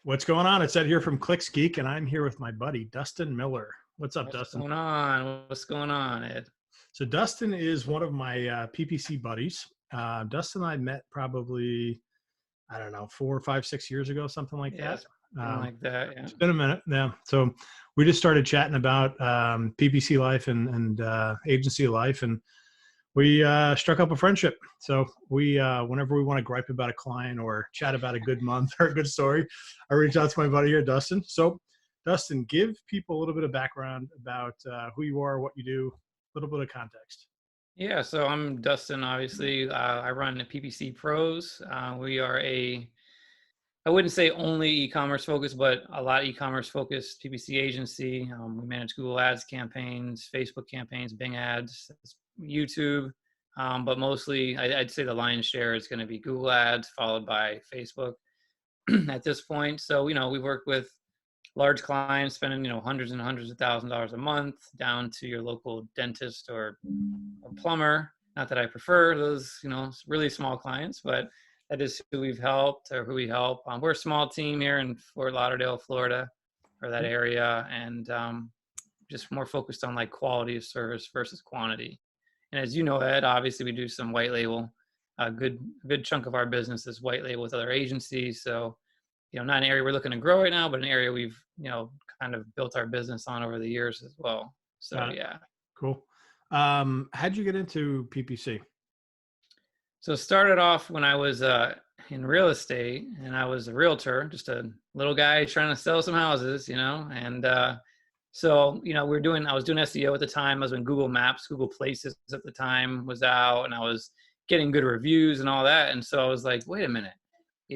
What's going on? It's Ed here from Clicks Geek, and I'm here with my buddy, Dustin Miller. What's up, What's Dustin? going on? What's going on, Ed? So Dustin is one of my PPC buddies. Dustin and I met probably, I don't know, 4, 5, 6 years ago, something like that. Something like that. Yeah. It's been a minute. Yeah. So we just started chatting about PPC life and agency life, and we struck up a friendship. So we, whenever we want to gripe about a client or chat about a good month or a good story, I reach out to my buddy here, Dustin. So Dustin, give people a little bit of background about who you are, what you do, a little bit of context. Yeah. So I'm Dustin. Obviously, I run the PPC Pros. We are I wouldn't say only e-commerce focused, but a lot of e-commerce focused PPC agency. We manage Google Ads campaigns, Facebook campaigns, Bing ads, YouTube. But mostly, I'd say the lion's share is going to be Google Ads, followed by Facebook at this point. So, we work with large clients spending, hundreds and hundreds of $1,000s a month, down to your local dentist or plumber. Not that I prefer those, really small clients, but that is who we've helped or who we help. We're a small team here in Fort Lauderdale, Florida, or that area, and just more focused on like quality of service versus quantity. And as you know, Ed, obviously we do some white label. A good chunk of our business is white label with other agencies. So, not an area we're looking to grow right now, but an area we've, kind of built our business on over the years as well. So, yeah. Cool. How'd you get into PPC? So it started off when I was in real estate, and I was a realtor, just a little guy trying to sell some houses, and so, I was doing SEO at the time. I was in Google Maps, Google Places at the time was out, and I was getting good reviews and all that. And so I was like, wait a minute,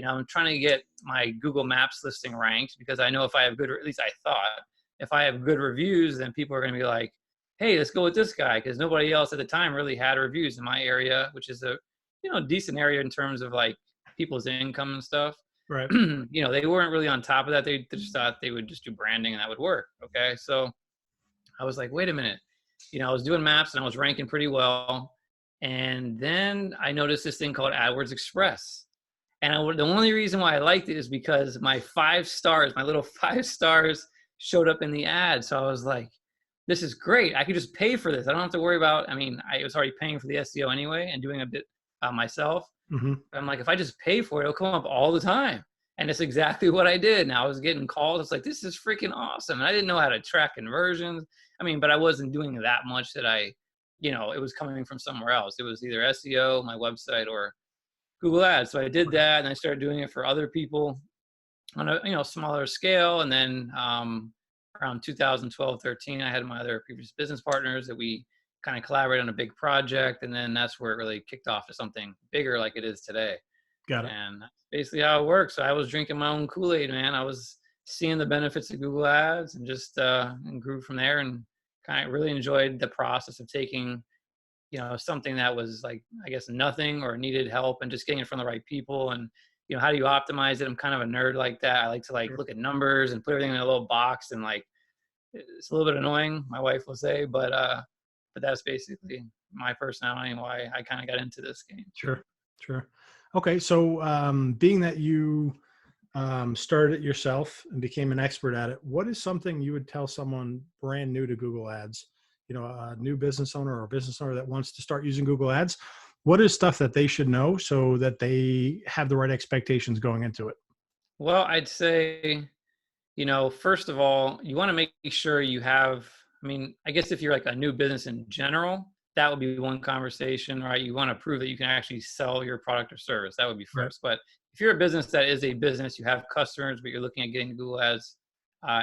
I'm trying to get my Google Maps listing ranked, because I know if I have good, or at least I thought, if I have good reviews, then people are going to be like, hey, let's go with this guy, because nobody else at the time really had reviews in my area, which is a, decent area in terms of like people's income and stuff. Right. They weren't really on top of that. They just thought they would just do branding and that would work. Okay. So I was like, wait a minute, I was doing maps and I was ranking pretty well. And then I noticed this thing called AdWords Express. And the only reason why I liked it is because my 5 stars, my little 5 stars showed up in the ad. So I was like, this is great. I could just pay for this. I don't have to worry about, I was already paying for the SEO anyway and doing a bit myself. Mm-hmm. I'm like, if I just pay for it, it'll come up all the time. And it's exactly what I did. And I was getting calls. It's like, this is freaking awesome. And I didn't know how to track conversions. But I wasn't doing that much that it was coming from somewhere else. It was either SEO, my website, or Google Ads. So I did that, and I started doing it for other people on a smaller scale. And then around 2012, 13, I had my other previous business partners that we kind of collaborate on a big project, and then that's where it really kicked off to something bigger like it is today. Got it. And that's basically how it works. So I was drinking my own Kool-Aid, man. I was seeing the benefits of Google Ads and just and grew from there, and kind of really enjoyed the process of taking something that was like, I guess, nothing or needed help, and just getting it from the right people. And how do you optimize it? I'm kind of a nerd like that. I like to look at numbers and put everything in a little box, and it's a little bit annoying, my wife will say, but that's basically my personality and why I kind of got into this game. Sure. Okay. So being that you started it yourself and became an expert at it, what is something you would tell someone brand new to Google Ads, a new business owner or a business owner that wants to start using Google Ads? What is stuff that they should know so that they have the right expectations going into it? Well, I'd say, first of all, you want to make sure you have, I guess if you're like a new business in general, that would be one conversation, right? You want to prove that you can actually sell your product or service. That would be first. Right. But if you're a business that is a business, you have customers, but you're looking at getting Google Ads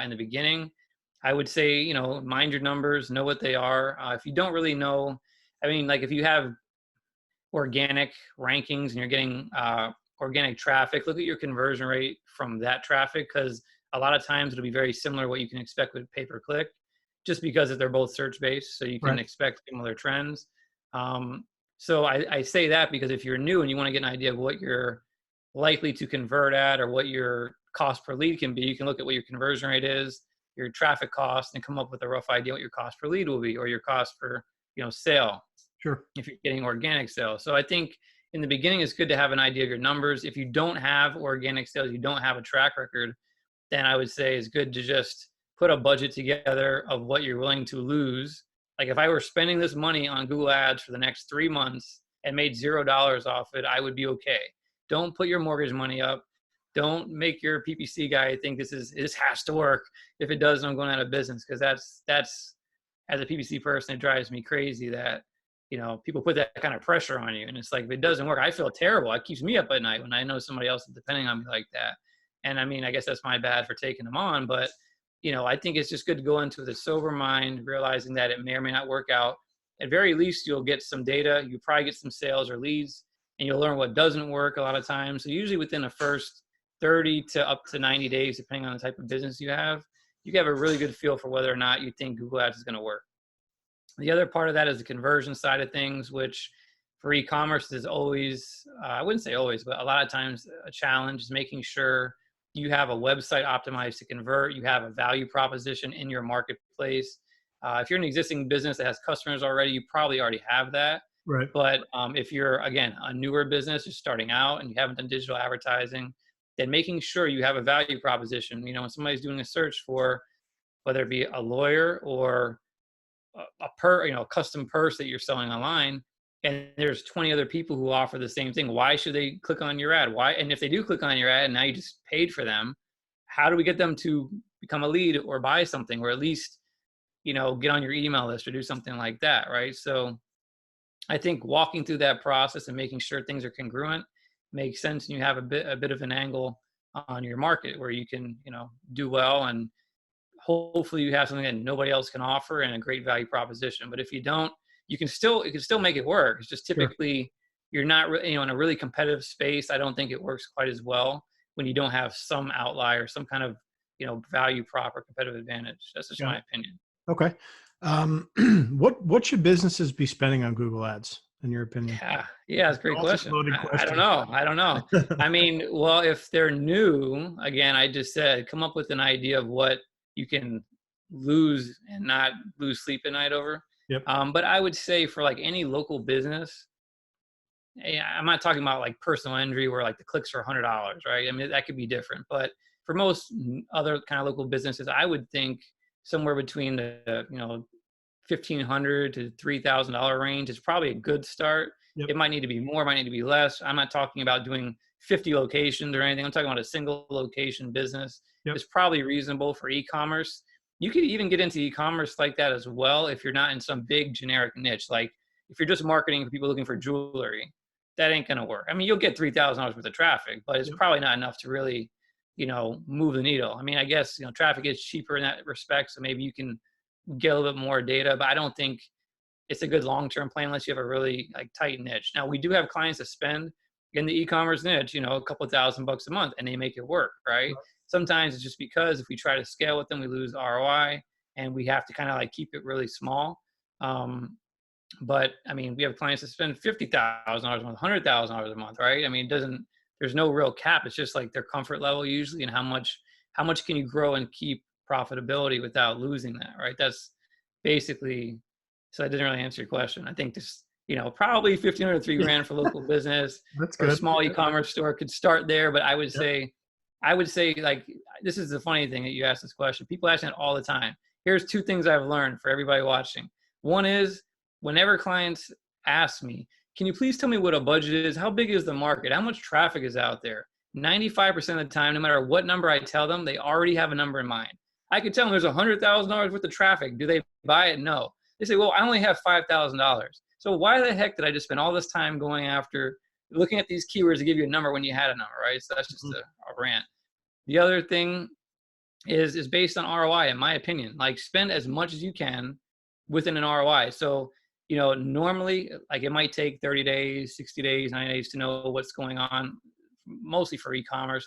in the beginning, I would say, mind your numbers, know what they are. If you don't really know, if you have organic rankings and you're getting organic traffic, look at your conversion rate from that traffic, because a lot of times it'll be very similar to what you can expect with pay-per-click, just because they're both search-based, so you can expect similar trends. So I say that because if you're new and you want to get an idea of what you're likely to convert at or what your cost per lead can be, you can look at what your conversion rate is, your traffic cost, and come up with a rough idea what your cost per lead will be, or your cost per sale. Sure. If you're getting organic sales. So I think in the beginning, it's good to have an idea of your numbers. If you don't have organic sales, you don't have a track record, then I would say it's good to just put a budget together of what you're willing to lose. Like if I were spending this money on Google Ads for the next 3 months and made $0 off it, I would be okay. Don't put your mortgage money up. Don't make your PPC guy think this has to work. If it doesn't, I'm going out of business. Because that's as a PPC person, it drives me crazy that, people put that kind of pressure on you. And it's like, if it doesn't work, I feel terrible. It keeps me up at night when I know somebody else is depending on me like that. And I mean, I guess that's my bad for taking them on, but I think it's just good to go into with a sober mind, realizing that it may or may not work out. At very least, you'll get some data. You probably get some sales or leads, and you'll learn what doesn't work a lot of times. So usually within the first 30 to up to 90 days, depending on the type of business you have a really good feel for whether or not you think Google Ads is going to work. The other part of that is the conversion side of things, which for e-commerce is always, I wouldn't say always, but a lot of times a challenge is making sure you have a website optimized to convert, you have a value proposition in your marketplace. If you're an existing business that has customers already, you probably already have that. Right. But if you're, again, a newer business, you're starting out and you haven't done digital advertising, then making sure you have a value proposition. When somebody's doing a search for whether it be a lawyer or a custom purse that you're selling online, and there's 20 other people who offer the same thing, why should they click on your ad? Why? And if they do click on your ad and now you just paid for them, how do we get them to become a lead or buy something, or at least, get on your email list or do something like that, right? So I think walking through that process and making sure things are congruent makes sense, and you have a bit of an angle on your market where you can, do well, and hopefully you have something that nobody else can offer and a great value proposition. But if you don't, you can still make it work. It's just typically you're not in a really competitive space. I don't think it works quite as well when you don't have some outlier, some kind of, value prop or competitive advantage. That's just my opinion. Okay. What should businesses be spending on Google Ads in your opinion? Yeah, it's a great question. I don't know. I mean, well, if they're new, again, I just said, come up with an idea of what you can lose and not lose sleep at night over. Yep. But I would say for like any local business, I'm not talking about like personal injury where like the clicks are $100, right? I mean, that could be different. But for most other kind of local businesses, I would think somewhere between the $1,500 to $3,000 range is probably a good start. Yep. It might need to be more, might need to be less. I'm not talking about doing 50 locations or anything. I'm talking about a single location business. Yep. It's probably reasonable for e-commerce. You could even get into e-commerce like that as well if you're not in some big generic niche. Like if you're just marketing for people looking for jewelry, that ain't going to work. I mean, you'll get $3,000 worth of traffic, but it's probably not enough to really, move the needle. I mean, I guess, traffic is cheaper in that respect. So maybe you can get a little bit more data, but I don't think it's a good long-term plan unless you have a really like tight niche. Now we do have clients that spend in the e-commerce niche, a couple of $1,000 a month, and they make it work, right? Sometimes it's just because if we try to scale with them, we lose ROI and we have to kind of like keep it really small. But I mean, we have clients that spend $50,000 a month, $100,000 a month, right? I mean, there's no real cap. It's just like their comfort level usually, and how much can you grow and keep profitability without losing that, right? That's basically, so I didn't really answer your question. I think this, probably $1,500 to $3,000 for local business. That's good. A small e-commerce store could start there, but I would say like, this is the funny thing that you asked this question. People ask it all the time. Here's 2 things I've learned for everybody watching. One is whenever clients ask me, can you please tell me what a budget is? How big is the market? How much traffic is out there? 95% of the time, no matter what number I tell them, they already have a number in mind. I could tell them there's $100,000 worth of traffic. Do they buy it? No. They say, well, I only have $5,000. So why the heck did I just spend all this time going after looking at these keywords to give you a number when you had a number, right? So that's just a rant. The other thing is based on ROI, in my opinion. Like, spend as much as you can within an ROI. So, normally, like, it might take 30 days, 60 days, 90 days to know what's going on, mostly for e-commerce,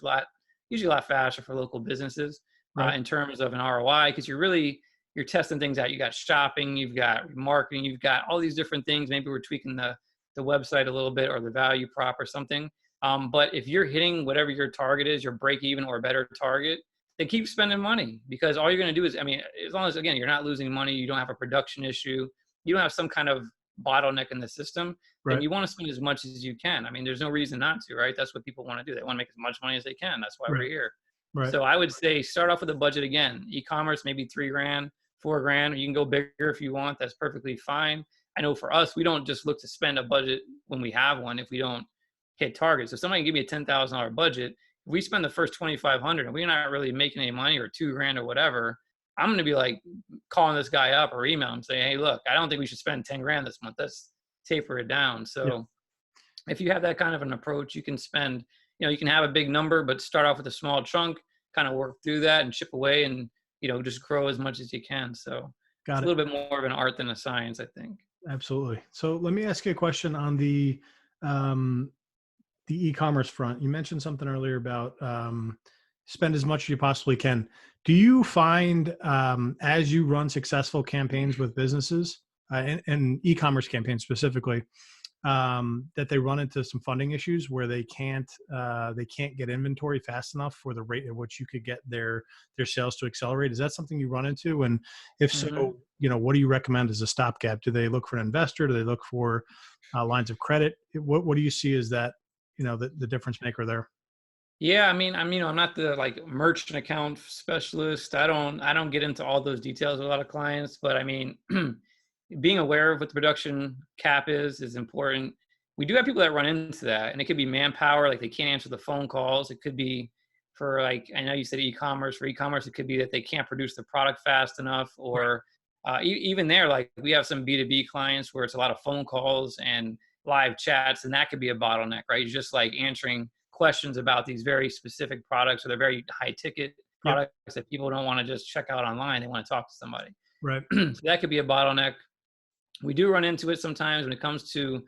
usually a lot faster for local businesses, right, in terms of an ROI, because you're testing things out. You got shopping, you've got marketing, you've got all these different things. Maybe we're tweaking the website a little bit or the value prop or something. But if you're hitting whatever your target is, your break even or better target, then keep spending money, because all you're going to do is, I mean, as long as, again, you're not losing money, you don't have a production issue, you don't have some kind of bottleneck in the system, then you want to spend as much as you can. I mean, there's no reason not to, right? That's what people want to do. They want to make as much money as they can. That's why we're here. Right. So I would say start off with a budget again. E-commerce, maybe 3 grand, 4 grand. You can go bigger if you want. That's perfectly fine. I know for us, we don't just look to spend a budget when we have one if we don't hit targets. So somebody can give me a $10,000 budget. If we spend the first 2,500 and we're not really making any money, or 2 grand or whatever, I'm going to be like calling this guy up or email him saying, hey, look, I don't think we should spend 10 grand this month. Let's taper it down. So if you have that kind of an approach, you can spend, you can have a big number, but start off with a small chunk, kind of work through that and chip away and, just grow as much as you can. So it's a little bit more of an art than a science, I think. Absolutely. So let me ask you a question on the e-commerce front. You mentioned something earlier about spend as much as you possibly can. Do you find as you run successful campaigns with businesses and e-commerce campaigns specifically, that they run into some funding issues where they can't get inventory fast enough for the rate at which you could get their sales to accelerate? Is that something you run into? And if so, what do you recommend as a stopgap? Do they look for an investor? Do they look for lines of credit? What do you see as that, the difference maker there? Yeah, I mean, I'm not the merchant account specialist. I don't get into all those details with a lot of clients, but I mean, being aware of what the production cap is important. We do have people that run into that, and it could be manpower, like they can't answer the phone calls. It could be for I know you said e-commerce. For e-commerce, it could be that they can't produce the product fast enough, or even there, like we have some B2B clients where it's a lot of phone calls and live chats, and that could be a bottleneck, right? You're just answering questions about these very specific products, or they're very high ticket products that people don't want to just check out online. They want to talk to somebody. Right. So that could be a bottleneck. We do run into it sometimes when it comes to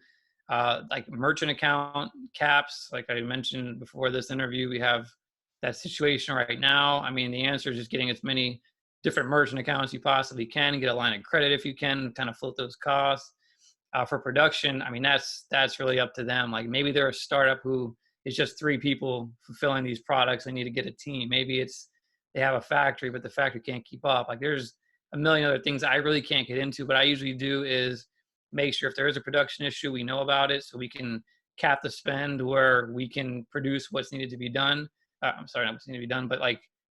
merchant account caps. Like I mentioned before this interview, we have that situation right now. I mean, the answer is just getting as many different merchant accounts you possibly can, get a line of credit if you can, kind of float those costs. For production, I mean, that's really up to them. Like maybe they're a startup who is just 3 people fulfilling these products. They need to get a team. Maybe they have a factory, but the factory can't keep up. Like there's a million other things I really can't get into. What I usually do is make sure if there is a production issue, we know about it so we can cap the spend where we can produce what's needed to be done. I'm sorry, not what's needed to be done, but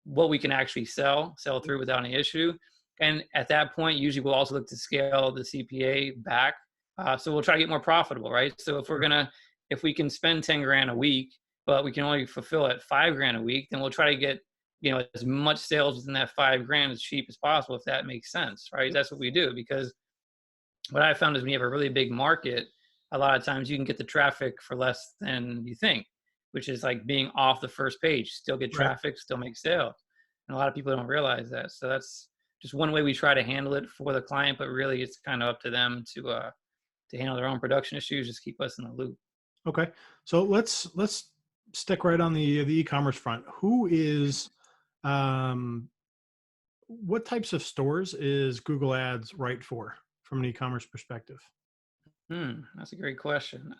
what we can actually sell through without any issue. And at that point, usually we'll also look to scale the CPA back. So we'll try to get more profitable, right? So if we can spend 10 grand a week, but we can only fulfill at 5 grand a week, then we'll try to get, as much sales within that 5 grand as cheap as possible, if that makes sense, right? That's what we do, because what I found is when you have a really big market, a lot of times you can get the traffic for less than you think, which is like being off the first page, still get traffic, still make sales. And a lot of people don't realize that. So that's just one way we try to handle it for the client, but really it's kind of up to them to handle their own production issues, just keep us in the loop. Okay. So let's stick right on the e-commerce front. Who is, what types of stores is Google Ads right for from an e-commerce perspective? That's a great question.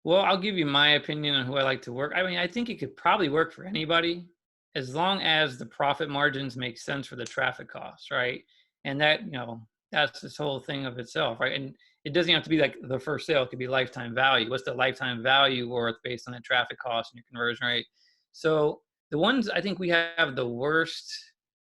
Well, I'll give you my opinion on who I like to work. I mean, I think it could probably work for anybody as long as the profit margins make sense for the traffic costs, right? And that, that's this whole thing of itself, right? And it doesn't have to be like the first sale. It could be lifetime value. What's the lifetime value worth based on the traffic cost and your conversion rate? So the ones I think we have the worst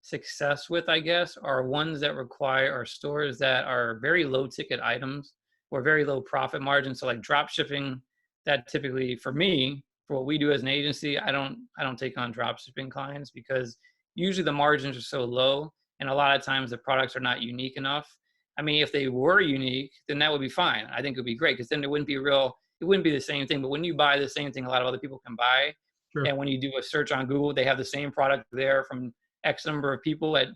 success with, I guess, are ones that require stores that are very low ticket items or very low profit margin. So like drop shipping, that typically for me, for what we do as an agency, I don't take on drop shipping clients because usually the margins are so low. And a lot of times the products are not unique enough. I mean, if they were unique, then that would be fine. I think it would be great because then it wouldn't be the same thing. But when you buy the same thing, a lot of other people can buy. Sure. And when you do a search on Google, they have the same product there from X number of people at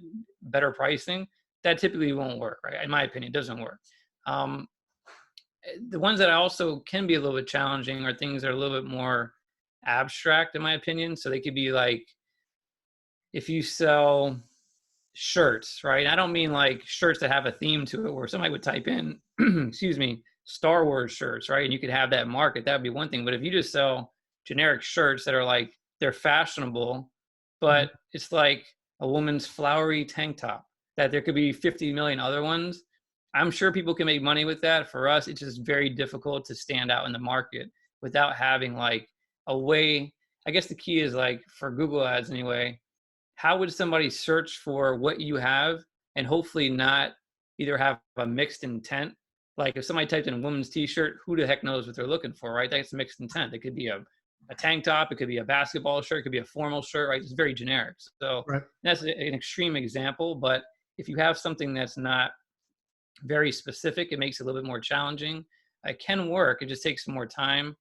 better pricing. That typically won't work, right? In my opinion, it doesn't work. The ones that also can be a little bit challenging are things that are a little bit more abstract, in my opinion. So they could be like, if you sell shirts, right? I don't mean like shirts that have a theme to it where somebody would type in, excuse me, Star Wars shirts, right? And you could have that market, that would be one thing. But if you just sell generic shirts that are like, they're fashionable, but it's like a woman's flowery tank top, that there could be 50 million other ones. I'm sure people can make money with that. For us, it's just very difficult to stand out in the market without having like a way. I guess the key is like for Google ads anyway, how would somebody search for what you have and hopefully not either have a mixed intent? Like if somebody typed in a woman's t-shirt, who the heck knows what they're looking for, right? That's mixed intent. It could be a tank top, it could be a basketball shirt, it could be a formal shirt, right? It's very generic. So Right. that's an extreme example, but if you have something that's not very specific, it makes it a little bit more challenging. It can work, it just takes some more time.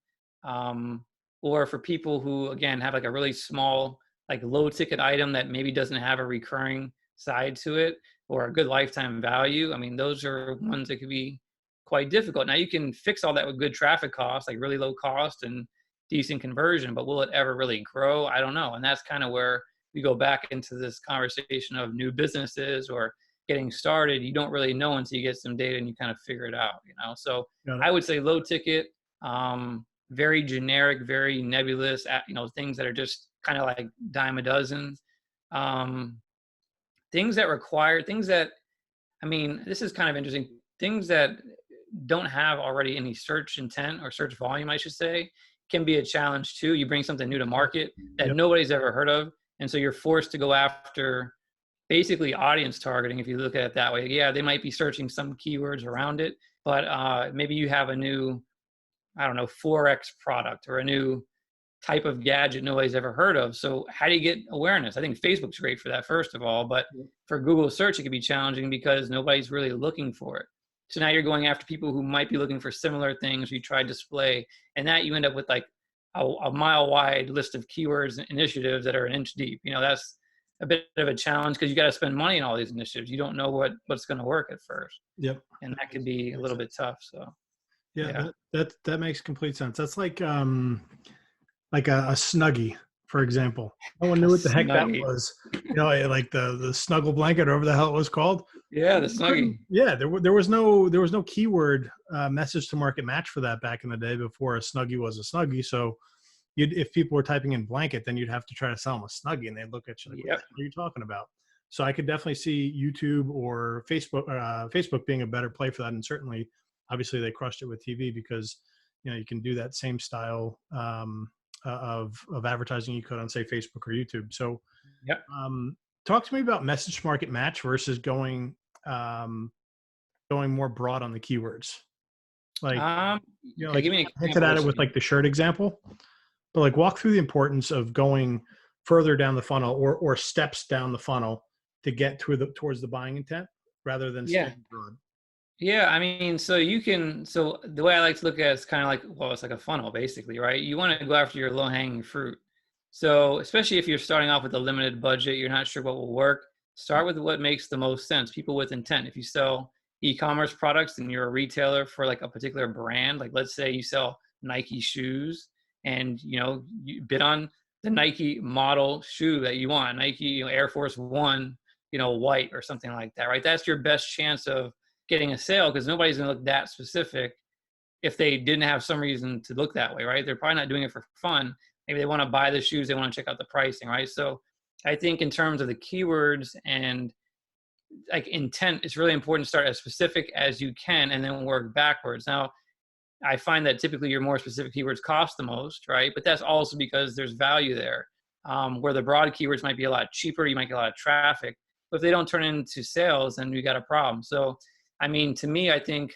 Or for people who, again, have like a really small, like low ticket item that maybe doesn't have a recurring side to it or a good lifetime value. I mean, those are ones that could be quite difficult. Now you can fix all that with good traffic costs, like really low cost and decent conversion, but will it ever really grow? I don't know. And that's kind of where we go back into this conversation of new businesses or getting started. You don't really know until you get some data and you kind of figure it out, you know? So I would say low ticket, very generic, very nebulous, you know, things that are just kind of like dime a dozen. Things that require, things that, I mean, this is kind of interesting. Things that don't have already any search intent or search volume, I should say, can be a challenge too. You bring something new to market that nobody's ever heard of. And so you're forced to go after basically audience targeting, if you look at it that way. Yeah, they might be searching some keywords around it, but maybe you have a new, I don't know, Forex product or a new type of gadget nobody's ever heard of. So how do you get awareness? I think Facebook's great for that, first of all, but for Google search, it can be challenging because nobody's really looking for it. So now you're going after people who might be looking for similar things. You try display, and that you end up with like a mile wide list of keywords and initiatives that are an inch deep. You know, that's a bit of a challenge because you got to spend money on all these initiatives. You don't know what's going to work at first. Yep. And that can be a little bit tough. So yeah. That makes complete sense. That's like a Snuggie, for example. No one knew what the heck that was. You know, like the snuggle blanket, or whatever the hell it was called. Yeah, the Snuggie. Yeah, there was no keyword message to market match for that back in the day before a Snuggie was a Snuggie. So if people were typing in blanket, then you'd have to try to sell them a Snuggie, and they'd look at you like, what are you talking about? So I could definitely see YouTube or Facebook being a better play for that. And certainly, obviously, they crushed it with TV because, you know, you can do that same style of advertising you could on, say, Facebook or YouTube. So talk to me about message market match versus going more broad on the keywords. Like, you know, like give me an I hinted at it with like the shirt example. But like walk through the importance of going further down the funnel or steps down the funnel to get towards the buying intent rather than staying broad. Yeah, I mean, so the way I like to look at it is kind of like, well, it's like a funnel basically, right? You want to go after your low-hanging fruit. So especially if you're starting off with a limited budget, you're not sure what will work, start with what makes the most sense, people with intent. If you sell e-commerce products and you're a retailer for like a particular brand, like let's say you sell Nike shoes, and you know you bid on the Nike model shoe that you want, Nike, you know, Air Force One, you know, white or something like that, right? That's your best chance of getting a sale because nobody's going to look that specific if they didn't have some reason to look that way, right? They're probably not doing it for fun. Maybe they want to buy the shoes, they want to check out the pricing, right? So I think in terms of the keywords and like intent, it's really important to start as specific as you can and then work backwards. Now, I find that typically your more specific keywords cost the most, right? But that's also because there's value there. Where the broad keywords might be a lot cheaper, you might get a lot of traffic, but if they don't turn into sales, then we got a problem. So, I mean, to me, I think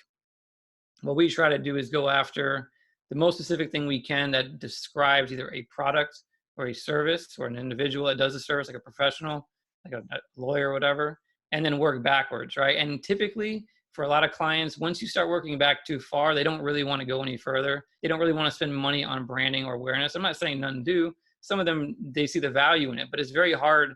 what we try to do is go after the most specific thing we can that describes either a product or a service or an individual that does a service, like a professional, like a lawyer or whatever, and then work backwards, right? And typically, for a lot of clients, once you start working back too far, they don't really want to go any further. They don't really want to spend money on branding or awareness. I'm not saying none do. Some of them, they see the value in it, but it's very hard.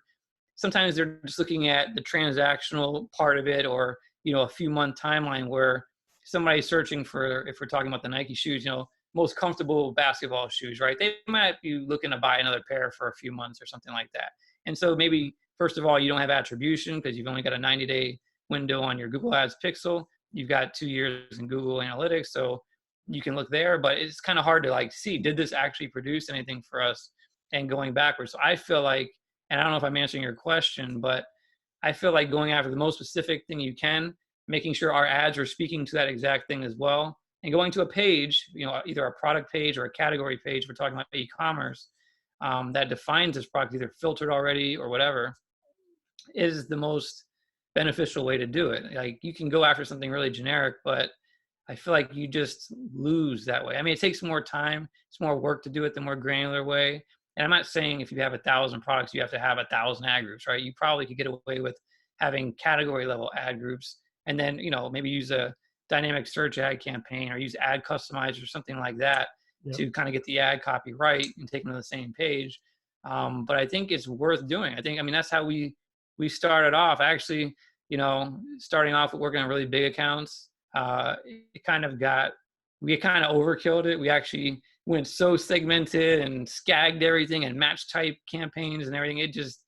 Sometimes they're just looking at the transactional part of it, or, you know, a few month timeline where somebody's searching for, if we're talking about the Nike shoes, you know, most comfortable basketball shoes, right? They might be looking to buy another pair for a few months or something like that. And so maybe, first of all, you don't have attribution because you've only got a 90-day window on your Google Ads pixel. You've got 2 years in Google Analytics, so you can look there, but it's kind of hard to like see, did this actually produce anything for us, and going backwards. So I feel like, and I don't know if I'm answering your question, but I feel like going after the most specific thing you can, making sure our ads are speaking to that exact thing as well, and going to a page, you know, either a product page or a category page, we're talking about e-commerce, that defines this product, either filtered already or whatever, is the most beneficial way to do it. Like, you can go after something really generic, but I feel like you just lose that way. I mean, it takes more time, it's more work to do it the more granular way. And I'm not saying if you have 1,000 products, you have to have 1,000 ad groups, right? You probably could get away with having category level ad groups, and then, maybe use a dynamic search ad campaign or use ad customizer or something like that Yep. to kind of get the ad copy right and take them to the same page. But I think it's worth doing. I mean, that's how we started off. Actually, starting off with working on really big accounts, we kind of overkilled it. We actually went so segmented and scagged everything and match type campaigns and everything. It just,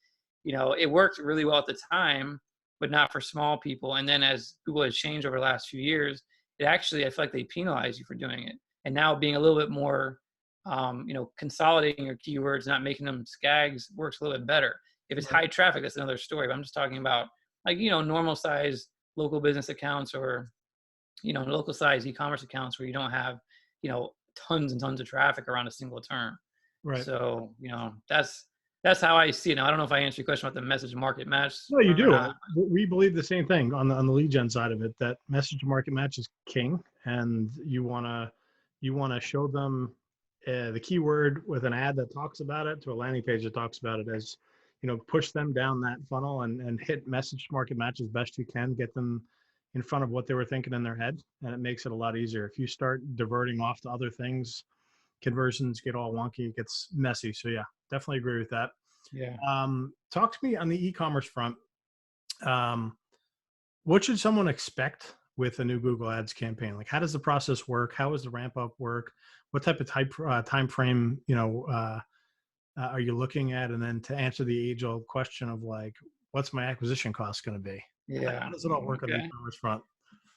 it worked really well at the time, but not for small people. And then as Google has changed over the last few years, it actually, I feel like they penalize you for doing it. And now being a little bit more, consolidating your keywords, not making them scags, works a little bit better. If it's high traffic, that's another story. But I'm just talking about, like, normal size local business accounts, or, local size e-commerce accounts where you don't have, tons and tons of traffic around a single term. Right. So, that's how I see it. Now, I don't know if I answered your question about the message market match. No, you do. We believe the same thing on the lead gen side of it, that message to market match is king, and you want to show them the keyword with an ad that talks about it to a landing page that talks about it, as push them down that funnel and hit message to market match as best you can, get them in front of what they were thinking in their head, and it makes it a lot easier. If you start diverting off to other things, conversions get all wonky, it gets messy. So yeah, definitely agree with that. Yeah. Talk to me on the e-commerce front. What should someone expect with a new Google Ads campaign? Like, how does the process work? How does the ramp up work? What type of time frame, are you looking at? And then to answer the age-old question of, like, what's my acquisition cost going to be? Yeah. How does it all work on the e-commerce front?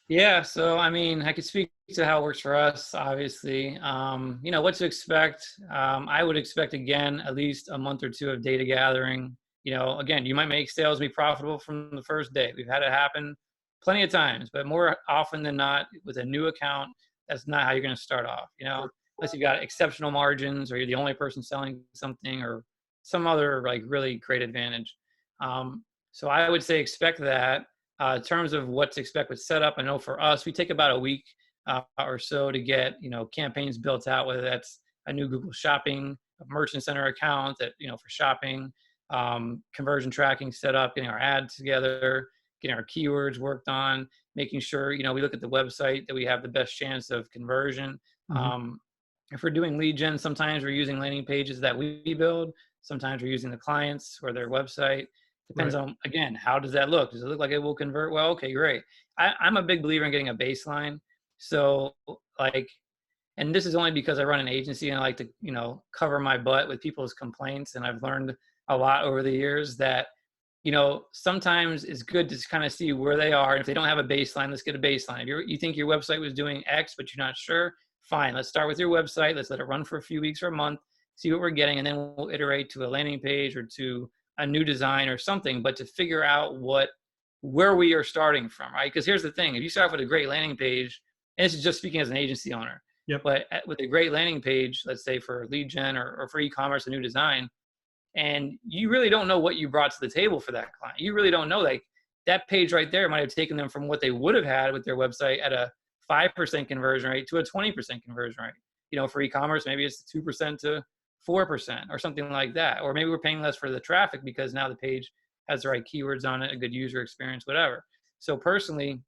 Yeah. So, I mean, I could speak to how it works for us, obviously. What to expect. I would expect, again, at least a month or two of data gathering. Again, you might make sales be profitable from the first day. We've had it happen plenty of times, but more often than not, with a new account, that's not how you're going to start off, unless you've got exceptional margins, or you're the only person selling something, or some other, like, really great advantage. So I would say expect that. In terms of what to expect with setup, I know for us, we take about a week or so to get, campaigns built out, whether that's a new Google Shopping, a Merchant Center account that, for shopping, conversion tracking set up, getting our ads together, getting our keywords worked on, making sure, we look at the website that we have the best chance of conversion. Mm-hmm. If we're doing lead gen, sometimes we're using landing pages that we build. Sometimes we're using the clients or their website. Depends on, again, how does that look? Does it look like it will convert well? Okay, great. I'm a big believer in getting a baseline. So, like, and this is only because I run an agency and I like to, cover my butt with people's complaints. And I've learned a lot over the years that, sometimes it's good to kind of see where they are. And if they don't have a baseline, let's get a baseline. If you think your website was doing X, but you're not sure, fine. Let's start with your website. Let's let it run for a few weeks or a month, see what we're getting. And then we'll iterate to a landing page or to a new design or something, but to figure out where we are starting from, right? Because here's the thing: if you start with a great landing page, and this is just speaking as an agency owner, but with a great landing page, let's say for lead gen or for e-commerce, a new design, and you really don't know what you brought to the table for that client. You really don't know, like, that page right there might have taken them from what they would have had with their website at a 5% conversion rate to a 20% conversion rate. For e-commerce, maybe it's 2% to 4% or something like that. Or maybe we're paying less for the traffic because now the page has the right keywords on it, a good user experience, whatever. So personally,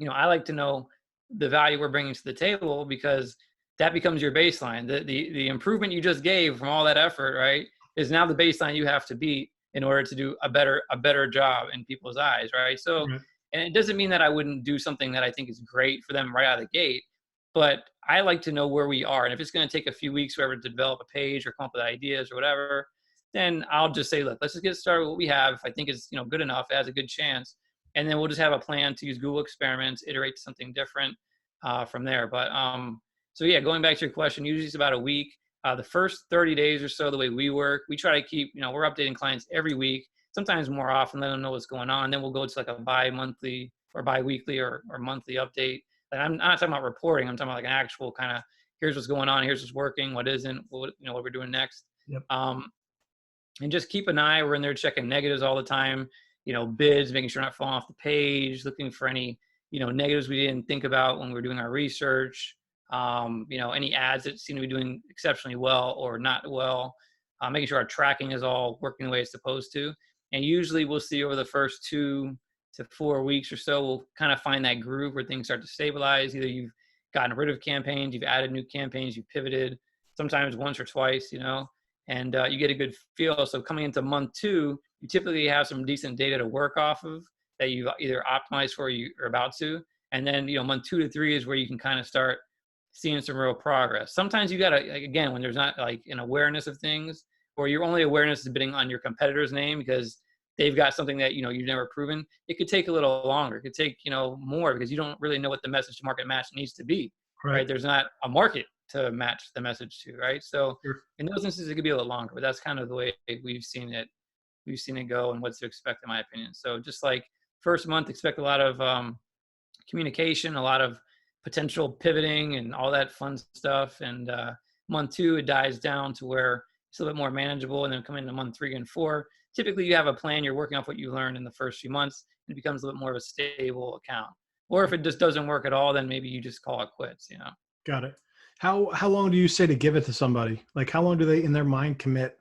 I like to know the value we're bringing to the table, because that becomes your baseline. The improvement you just gave from all that effort, right, is now the baseline you have to beat in order to do a better job in people's eyes, right? So, and it doesn't mean that I wouldn't do something that I think is great for them right out of the gate, but I like to know where we are. And if it's going to take a few weeks or whatever to develop a page or come up with ideas or whatever, then I'll just say, look, let's just get started with what we have. If I think it's, good enough, it has a good chance. And then we'll just have a plan to use Google Experiments, iterate to something different from there. But so yeah, going back to your question, usually it's about a week. The first 30 days or so, the way we work, we try to keep, we're updating clients every week, sometimes more often, let them know what's going on. Then we'll go to like a bi-monthly or bi-weekly or monthly update. And I'm not talking about reporting. I'm talking about like an actual kind of, here's what's going on, here's what's working, what isn't, what we're doing next. Yep. And just keep an eye. We're in there checking negatives all the time, bids, making sure not falling off the page, looking for any, negatives we didn't think about when we were doing our research. Any ads that seem to be doing exceptionally well or not well, making sure our tracking is all working the way it's supposed to. And usually we'll see over the first 2 to 4 weeks or so, we'll kind of find that groove where things start to stabilize. Either you've gotten rid of campaigns, you've added new campaigns, you've pivoted, sometimes once or twice, and you get a good feel. So coming into month 2, you typically have some decent data to work off of that you've either optimized for or you're about to. And then, month 2 to 3 is where you can kind of start seeing some real progress. Sometimes you got to, again, when there's not like an awareness of things, or your only awareness is bidding on your competitor's name because they've got something that, you've never proven, it could take a little longer. It could take, more because you don't really know what the message to market match needs to be, right? There's not a market to match the message to, right? So Sure. in those instances, it could be a little longer, but that's kind of the way we've seen it go and what to expect, in my opinion. So just like first month, expect a lot of communication, a lot of potential pivoting and all that fun stuff. And month 2, it dies down to where it's a little bit more manageable. And then coming into month 3 and 4, typically you have a plan, you're working off what you learned in the first few months, and it becomes a little bit more of a stable account. Or if it just doesn't work at all, then maybe you just call it quits, Got it. How long do you say to give it to somebody? Like how long do they in their mind commit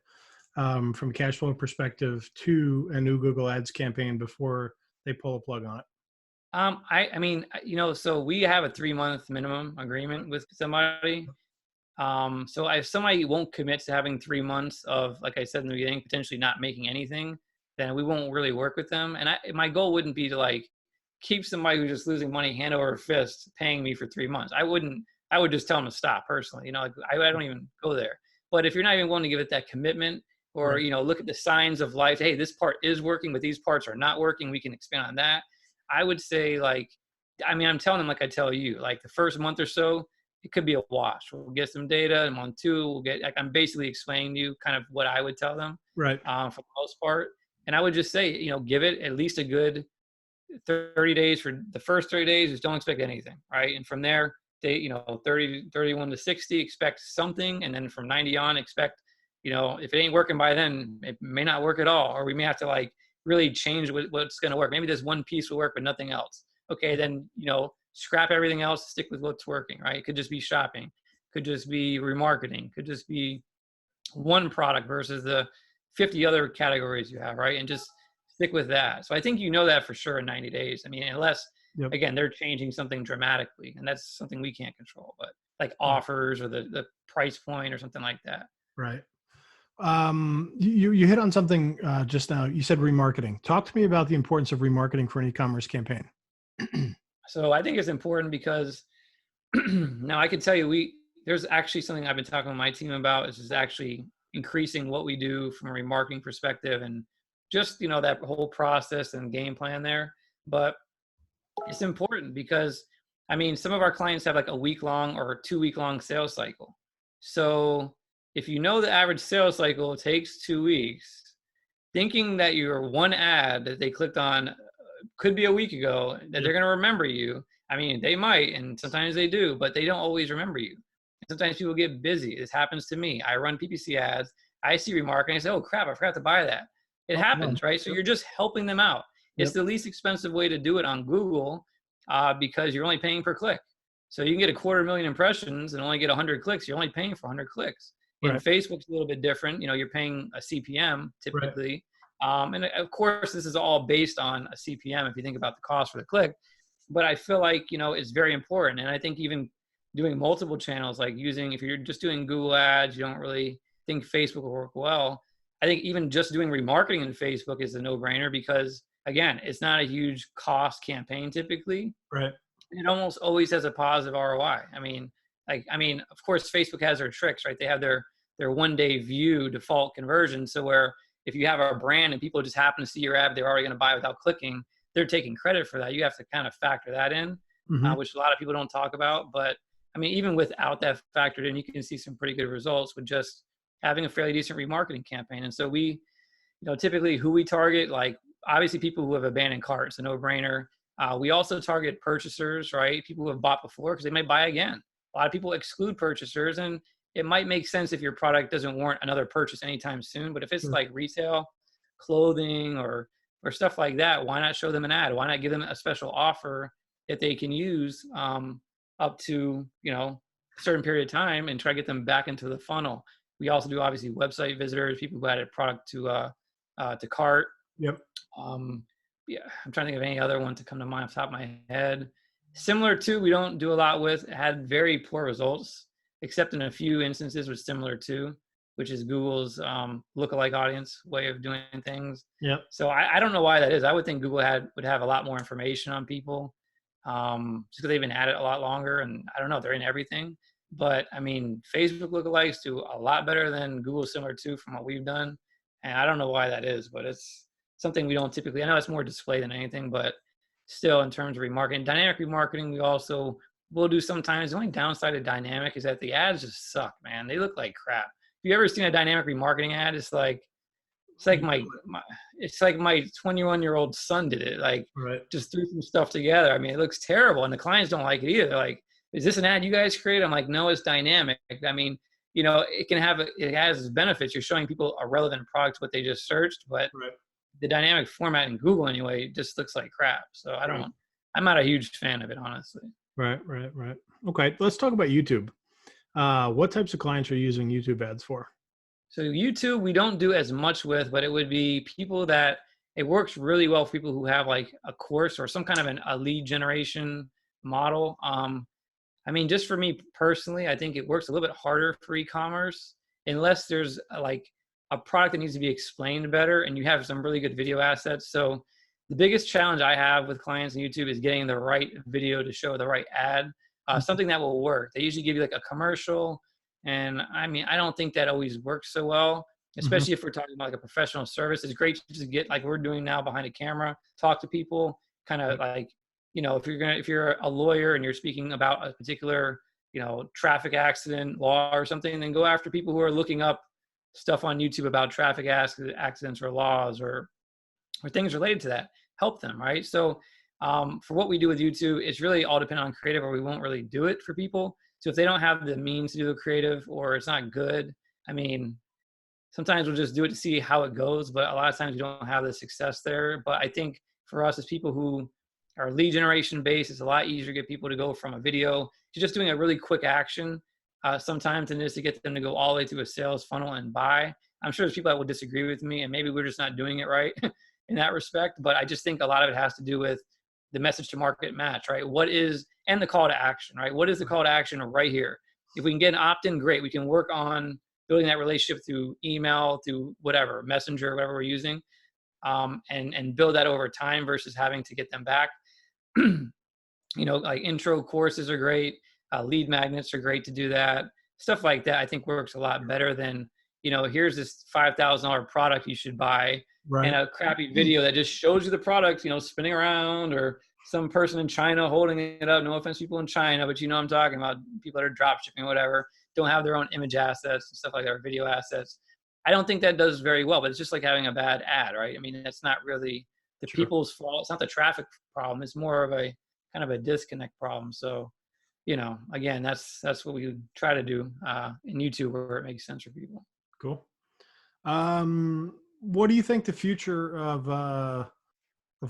from a cash flow perspective to a new Google Ads campaign before they pull a plug on it? I mean, so we have a 3-month minimum agreement with somebody. So if somebody won't commit to having 3 months of, like I said in the beginning, potentially not making anything, then we won't really work with them. And my goal wouldn't be to like keep somebody who's just losing money hand over fist paying me for 3 months. I would just tell them to stop personally. I don't even go there. But if you're not even willing to give it that commitment, or, Right. Look at the signs of life, hey, this part is working, but these parts are not working, we can expand on that. I would say I'm telling them like I tell you, like the first month or so, it could be a wash. We'll get some data, and month 2, we'll get, I'm basically explaining to you kind of what I would tell them, Right. for the most part. And I would just say, give it at least a good 30 days. For the first 30 days, just don't expect anything, right? And from there, 31 to 60, expect something. And then from 90 on, expect, if it ain't working by then, it may not work at all. Or we may have to like really change what's going to work. Maybe this one piece will work, but nothing else. Okay, then, scrap everything else, stick with what's working, right? It could just be shopping, could just be remarketing, could just be one product versus the 50 other categories you have, right? And just stick with that. So I think that for sure in 90 days. I mean, unless, Yep. again, they're changing something dramatically, and that's something we can't control, but like offers or the price point or something like that. Right. You hit on something just now. You said remarketing. Talk to me about the importance of remarketing for an e-commerce campaign. So I think it's important because now I can tell you, there's actually something I've been talking with my team about, is actually increasing what we do from a remarketing perspective, and just, that whole process and game plan there. But it's important because, some of our clients have like a week-long or 2-week-long sales cycle. So if the average sales cycle takes 2 weeks, thinking that your one ad that they clicked on could be a week ago, that they're going to remember you. They might, and sometimes they do, but they don't always remember you. Sometimes people get busy. This happens to me. I run PPC ads. I see remarketing. I say, oh crap, I forgot to buy that. It happens, right? So you're just helping them out. It's the least expensive way to do it on Google, because you're only paying per click. So you can get 250,000 impressions and only get 100 clicks. You're only paying for 100 clicks. Right. And Facebook's a little bit different. You're paying a CPM typically. Right. And of course, this is all based on a CPM if you think about the cost for the click. But I feel like, it's very important. And I think even doing multiple channels, like if you're just doing Google ads, you don't really think Facebook will work well. I think even just doing remarketing in Facebook is a no-brainer because, again, it's not a huge cost campaign typically. Right. It almost always has a positive ROI. Of course, Facebook has their tricks, right? They have their one-day view default conversion. So where if you have a brand and people just happen to see your ad, they're already going to buy without clicking, they're taking credit for that. You have to kind of factor that in, which a lot of people don't talk about. But even without that factored in, you can see some pretty good results with just having a fairly decent remarketing campaign. And so we, typically who we target, like obviously people who have abandoned carts, a no-brainer. We also target purchasers, right? People who have bought before because they might buy again. A lot of people exclude purchasers, and it might make sense if your product doesn't warrant another purchase anytime soon. But if it's Sure. like retail, clothing, or stuff like that, why not show them an ad? Why not give them a special offer that they can use up to, a certain period of time, and try to get them back into the funnel. We also do obviously website visitors, people who added product to cart. Yep. Yeah, I'm trying to think of any other one to come to mind off the top of my head. Similar to, we don't do a lot with, had very poor results, except in a few instances with similar to, which is Google's lookalike audience way of doing things. Yep. So I don't know why that is. I would think Google would have a lot more information on people, just because they've been at it a lot longer, and I don't know, they're in everything. But I mean, Facebook lookalikes do a lot better than Google similar to from what we've done, and I don't know why that is, but it's something we don't typically. I know it's more display than anything, but still, in terms of remarketing, dynamic remarketing, we also will do sometimes. The only downside of dynamic is that the ads just suck, man. They look like crap. If you ever seen a dynamic remarketing ad, it's like my 21-year-old son did it. Like, Right. just threw some stuff together. I mean, it looks terrible, and the clients don't like it either. They're like, is this an ad you guys create? I'm like, no, it's dynamic. I mean, it has its benefits. You're showing people a relevant product, what they just searched, but Right. the dynamic format in Google anyway just looks like crap. So I'm not a huge fan of it, honestly. Right. Okay. Let's talk about YouTube. What types of clients are you using YouTube ads for? So YouTube, we don't do as much with, but it would be people that it works really well for people who have like a course or some kind of a lead generation model. I mean, just for me personally, I think it works a little bit harder for e-commerce unless there's like a product that needs to be explained better and you have some really good video assets. So the biggest challenge I have with clients on YouTube is getting the right video to show the right ad, something that will work. They usually give you like a commercial. And I mean, I don't think that always works so well, especially if we're talking about like a professional service. It's great to just get, like we're doing now, behind a camera, talk to people, kind of like, if you're a lawyer and you're speaking about a particular, traffic accident law or something, then go after people who are looking up stuff on YouTube about traffic accidents or laws or things related to that. Help them, right? So for what we do with YouTube, it's really all dependent on creative, or we won't really do it for people. So if they don't have the means to do the creative, or it's not good, I mean, sometimes we'll just do it to see how it goes, but a lot of times we don't have the success there. But I think for us as people who are lead generation based, it's a lot easier to get people to go from a video to just doing a really quick action sometimes than it is to get them to go all the way through a sales funnel and buy. I'm sure there's people that will disagree with me, and maybe we're just not doing it right in that respect. But I just think a lot of it has to do with the message to market match, right? And the call to action, right? What is the call to action right here? If we can get an opt-in, great. We can work on building that relationship through email, through whatever, messenger, whatever we're using, and build that over time versus having to get them back. Like intro courses are great. Lead magnets are great to do that. Stuff like that, I think works a lot better than, here's this $5,000 product you should buy, Right. and a crappy video that just shows you the product, spinning around, or some person in China holding it up. No offense, people in China, but I'm talking about people that are drop shipping, whatever, don't have their own image assets and stuff like that, or video assets. I don't think that does very well, but it's just like having a bad ad, right? I mean, it's not really the people's fault. It's not the traffic problem. It's more of a kind of a disconnect problem. So, again, that's what we try to do in YouTube where it makes sense for people. Cool. What do you think the future of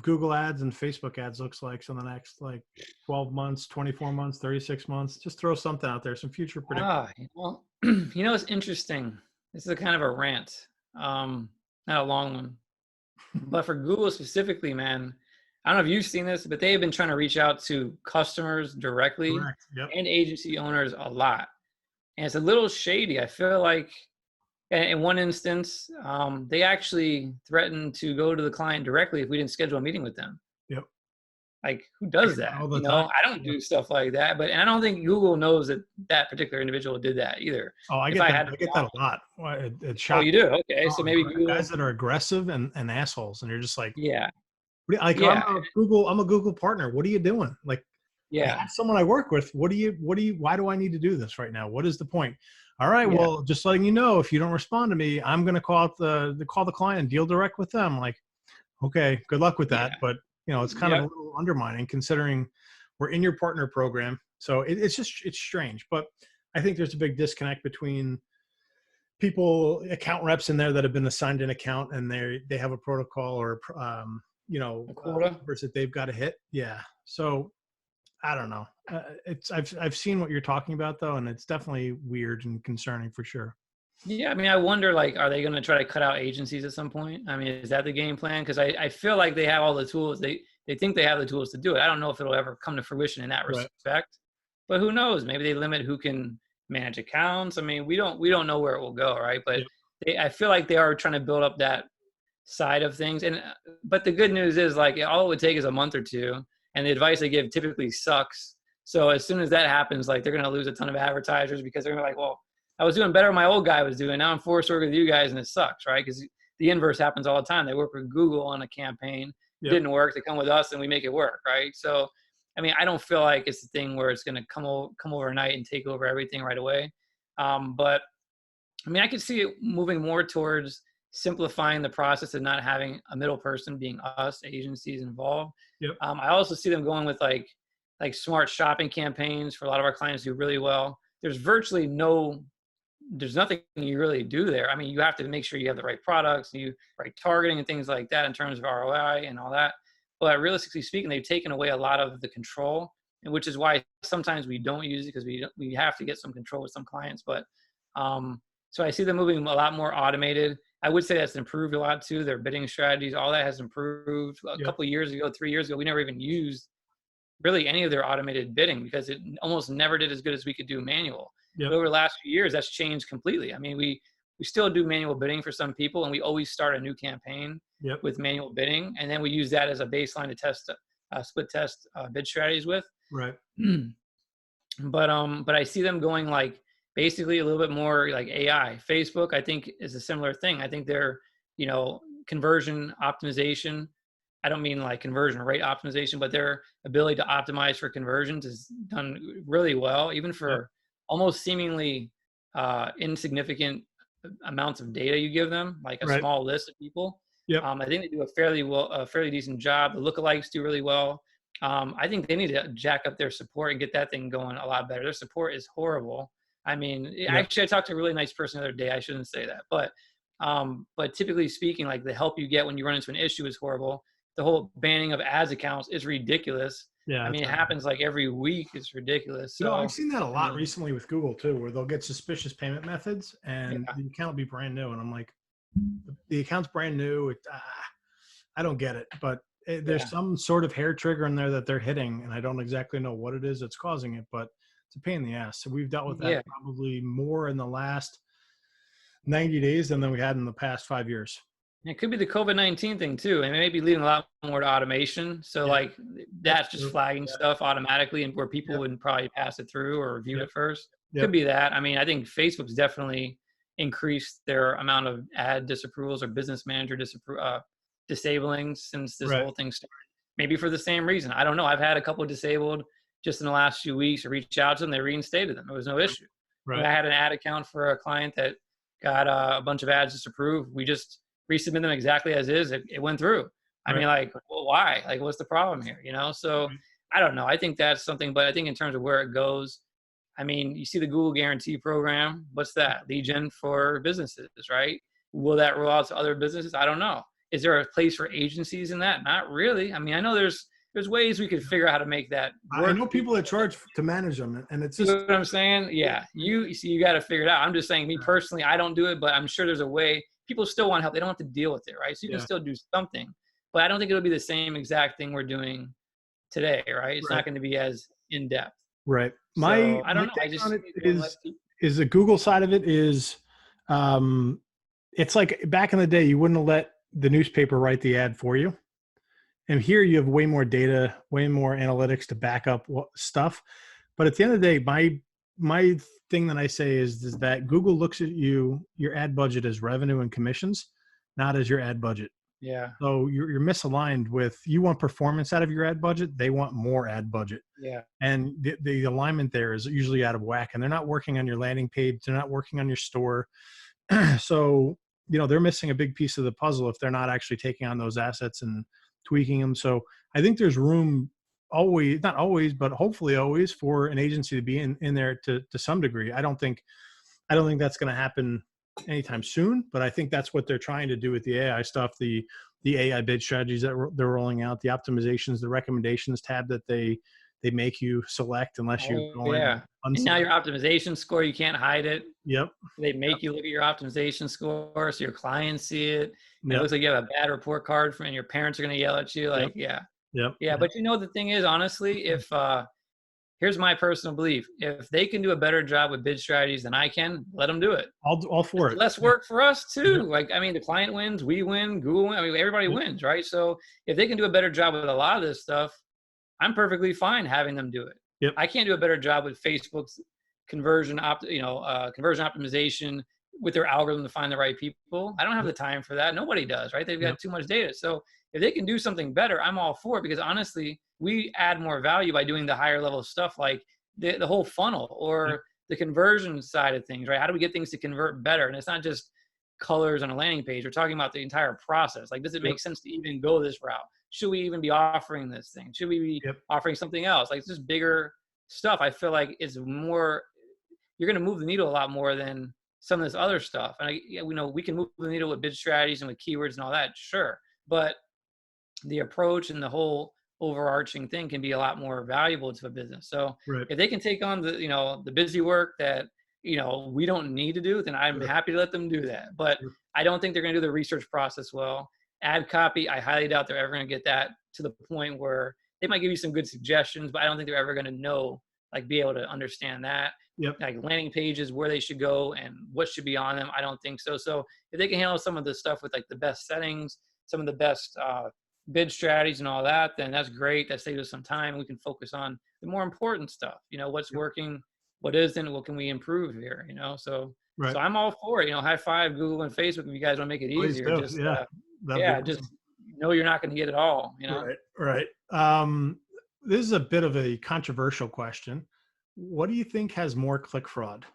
Google ads and Facebook ads looks like in the next 12 months, 24 months, 36 months? Just throw something out there, some future predictions. It's interesting. This is a kind of a rant, not a long one, but for Google specifically, man, I don't know if you've seen this, but they have been trying to reach out to customers directly. Correct. Yep. And agency owners a lot. And it's a little shady. I feel like in one instance, they actually threatened to go to the client directly if we didn't schedule a meeting with them. Yep. Like, who does that? All the time. I don't do stuff like that, and I don't think Google knows that particular individual did that either. Oh, I get that a lot. It's shocking. Oh, you do? Okay. So maybe Google, guys that are aggressive and assholes, and you're just like, yeah. I'm a Google partner. What are you doing? Yeah. Someone I work with. Why do I need to do this right now? What is the point? All right. Yeah. Well, just letting you know, if you don't respond to me, I'm going to call the client and deal direct with them. Like, okay, good luck with that. Yeah. But it's kind of a little undermining considering we're in your partner program. So it's strange, but I think there's a big disconnect between people, account reps in there that have been assigned an account and they have a protocol or, A quota. numbers that they've got to hit. Yeah. So I don't know. I've seen what you're talking about though, and it's definitely weird and concerning for sure. Yeah, I mean, I wonder, like, are they going to try to cut out agencies at some point? I mean, is that the game plan? Because I feel like they have all the tools. They think they have the tools to do it. I don't know if it'll ever come to fruition in that Right. respect, but who knows? Maybe they limit who can manage accounts. I mean, we don't know where it will go, right? But Yeah. I feel like they are trying to build up that side of things. And but the good news is, like, all it would take is a month or two, and the advice they give typically sucks. So as soon as that happens, like, they're going to lose a ton of advertisers because they're going to be like, well, I was doing better than my old guy was doing. Now I'm forced to work with you guys, and it sucks, right? Because the inverse happens all the time. They work with Google on a campaign, it Yep. didn't work. They come with us, and we make it work, right? So, I mean, I don't feel like it's a thing where it's going to come overnight and take over everything right away. But I mean, I could see it moving more towards simplifying the process and not having a middle person, being us, agencies involved. Yep. I also see them going with like smart shopping campaigns for a lot of our clients do really well. There's nothing you really do there. I mean, you have to make sure you have the right products, right targeting and things like that in terms of ROI and all that. But realistically speaking, they've taken away a lot of the control, and which is why sometimes we don't use it, because we have to get some control with some clients. But so I see them moving a lot more automated. I would say that's improved a lot too. Their bidding strategies, all that has improved. A Yep. couple of years ago, 3 years ago, we never even used really any of their automated bidding because it almost never did as good as we could do manual. Yep. But over the last few years, that's changed completely. I mean, we still do manual bidding for some people, and we always start a new campaign Yep. with manual bidding, and then we use that as a baseline to test split test bid strategies with. Right. But I see them going like basically a little bit more like AI. Facebook, I think, is a similar thing. I think they're, conversion optimization. I don't mean like conversion rate optimization, but their ability to optimize for conversions is done really well, even Yep. for almost seemingly insignificant amounts of data you give them, like a Right. small list of people. Yep. I think they do a fairly decent job. The lookalikes do really well. I think they need to jack up their support and get that thing going a lot better. Their support is horrible. I mean, Yep. actually, I talked to a really nice person the other day. I shouldn't say that, but typically speaking, like the help you get when you run into an issue is horrible. The whole banning of ads accounts is ridiculous. Yeah. I mean, it That's happens like every week. It's ridiculous. I've So, seen that a I lot mean, recently with Google too, where they'll get suspicious payment methods and yeah, the account will be brand new. And I'm like, the account's brand new. I don't get it, but there's yeah. some sort of hair trigger in there that they're hitting, and I don't exactly know what it is that's causing it, but it's a pain in the ass. So we've dealt with that Yeah. probably more in the last 90 days than we had in the past 5 years. It could be the COVID-19 thing too, and maybe leading a lot more to automation. So Yeah, like that's that's just true. flagging Yeah. stuff automatically, and where people Yep. wouldn't probably pass it through or review Yep. it first. Could Yep. be that. I mean, I think Facebook's definitely increased their amount of ad disapprovals or business manager disabling since this Right. whole thing started. Maybe for the same reason. I don't know. I've had a couple disabled just in the last few weeks. I reached out to them, they reinstated them. There was no issue. I mean, Right. I had an ad account for a client that got a bunch of ads disapproved. We just resubmit them exactly as is. It went through. I Right. mean, like, well, why? Like, what's the problem here? So Right. I don't know. I think that's something, but I think in terms of where it goes, I mean, you see the Google Guarantee program. What's that? Lead gen for businesses, right? Will that roll out to other businesses? I don't know. Is there a place for agencies in that? Not really. I mean, I know there's ways we could figure out how to make that I work. know people that charge to manage them, and it's See just what I'm saying? Yeah. You see, you got to figure it out. I'm just saying, me personally, I don't do it, but I'm sure there's a way. People still want help. They don't have to deal with it, right? So you can yeah. still do something, but I don't think it'll be the same exact thing we're doing today, right? It's Right. not going to be as in depth. Right. So I My don't know. I take just on see it it going less. is the Google side of it is, um, it's like back in the day, you wouldn't have let the newspaper write the ad for you. And here you have way more data, way more analytics to back up stuff. But at the end of the day, my thing that I say is that Google looks at your ad budget as revenue and commissions, not as your ad budget. Yeah. So you're misaligned with, you want performance out of your ad budget, they want more ad budget. Yeah. And the alignment there is usually out of whack, and they're not working on your landing page, they're not working on your store. So they're missing a big piece of the puzzle if they're not actually taking on those assets and tweaking them. So I think there's room always, not always, but hopefully always, for an agency to be in there to some degree. I don't think that's going to happen anytime soon, but I think that's what they're trying to do with the AI stuff, the AI bid strategies that they're rolling out, the optimizations, the recommendations tab that they make you select unless you Oh go in yeah. and And now unselect. your optimization score, you can't hide it. Yep. They Yep. make you look at your optimization score so your clients see it. And it Yep. looks like you have a bad report card and your parents are going to yell at you. Yep. Like, yeah. Yep. Yeah. Yep. But the thing is, honestly, if, here's my personal belief. If they can do a better job with bid strategies than I can, let them do it. All for It's it. less Yeah. work for us too. Yep. Like, I mean, the client wins, we win, Google wins. I mean, everybody Yep. wins, right? So if they can do a better job with a lot of this stuff, I'm perfectly fine having them do it. Yep. I can't do a better job with Facebook's conversion conversion optimization with their algorithm to find the right people. I don't have the time for that. Nobody does, right? They've got Yep. too much data. So if they can do something better, I'm all for it, because honestly, we add more value by doing the higher level stuff, like the whole funnel Yep. or the conversion side of things, right? How do we get things to convert better? And it's not just colors on a landing page. We're talking about the entire process. Like, does it Yep. make sense to even go this route? Should we even be offering this thing? Should we be Yep. offering something else? Like, it's just bigger stuff. I feel like it's more, you're going to move the needle a lot more than some of this other stuff. And we know we can move the needle with bid strategies and with keywords and all that, sure. But the approach and the whole overarching thing can be a lot more valuable to a business. So Right. if they can take on the busy work that, we don't need to do, then I'm Sure. happy to let them do that. But Sure. I don't think they're going to do the research process well. Ad copy, I highly doubt they're ever going to get that to the point where they might give you some good suggestions, but I don't think they're ever going to know, like, be able to understand that. Yep. Like landing pages, where they should go and what should be on them, I don't think so. So if they can handle some of the stuff with like the best settings, some of the best bid strategies and all that, then that's great. That saves us some time. We can focus on the more important stuff. What's Yep. working, what isn't, what can we improve here? So Right. I'm all for it. High five Google and Facebook if you guys want to make it Please easier. do. Just Yeah. That'd be just awesome. know you're not going to get it all. Right. Right. This is a bit of a controversial question. What do you think has more click fraud,